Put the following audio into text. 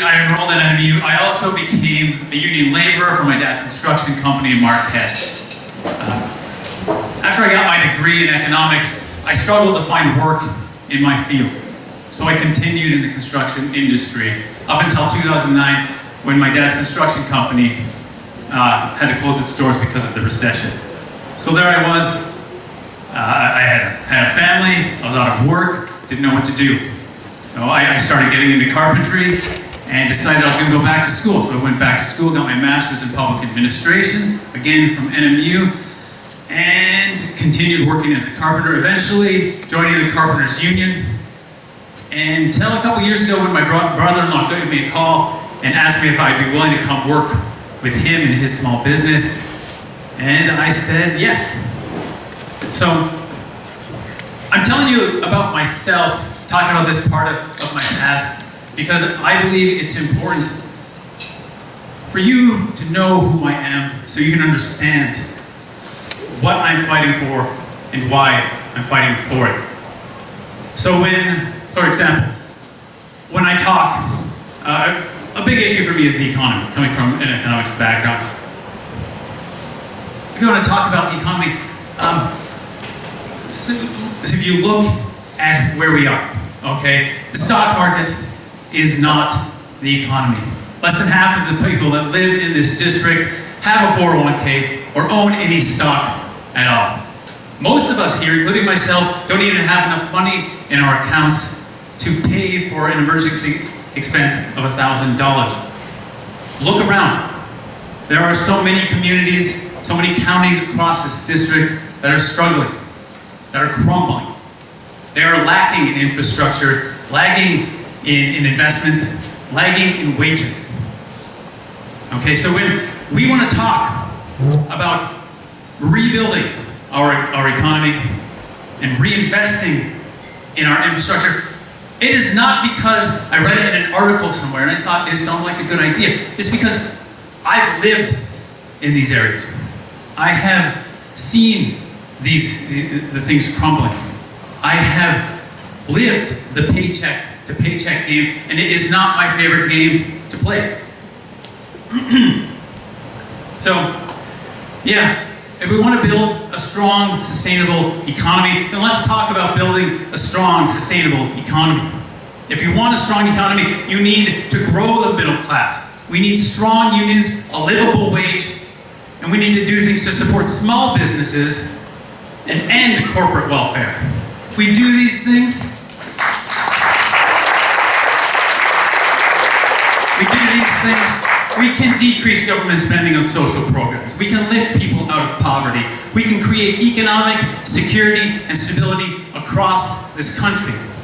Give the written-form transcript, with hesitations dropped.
I enrolled in NMU. I also became a union laborer for my dad's construction company in Marquette. After I got my degree in economics, I struggled to find work in my field. So I continued in the construction industry up until 2009 when my dad's construction company had to close its doors because of the recession. So there I was, I had a family, I was out of work, didn't know what to do. So I started getting into carpentry and decided I was going to go back to school. So I went back to school, got my master's in public administration, again from NMU, and continued working as a carpenter, eventually joining the Carpenters Union. Until a couple years ago when my brother-in-law gave me a call and asked me if I'd be willing to come work with him in his small business, and I said yes. So I'm telling you about myself, talking about this part of my past, because I believe it's important for you to know who I am so you can understand what I'm fighting for and why I'm fighting for it. So for example, when I talk, a big issue for me is the economy, coming from an economics background. If you want to talk about the economy, so if you look at where we are, okay, the stock market is not the economy. Less than half of the people that live in this district have a 401k or own any stock at all. Most of us here, including myself, don't even have enough money in our accounts to pay for an emergency expense of $1,000. Look around. There are so many communities, so many counties across this district that are struggling, that are crumbling. They are lacking in infrastructure, lagging in investments, lagging in wages. Okay, so when we want to talk about rebuilding our economy and reinvesting in our infrastructure, it is not because I read it in an article somewhere and I thought it sounded like a good idea. It's because I've lived in these areas. I have seen the things crumbling. I have lived the paycheck to paycheck game, and it is not my favorite game to play. So, yeah, if we want to build a strong, sustainable economy, then let's talk about building a strong, sustainable economy. If you want a strong economy, you need to grow the middle class. We need strong unions, a livable wage, and we need to do things to support small businesses and end corporate welfare. If we do these things, we can decrease government spending on social programs. We can lift people out of poverty. We can create economic security and stability across this country.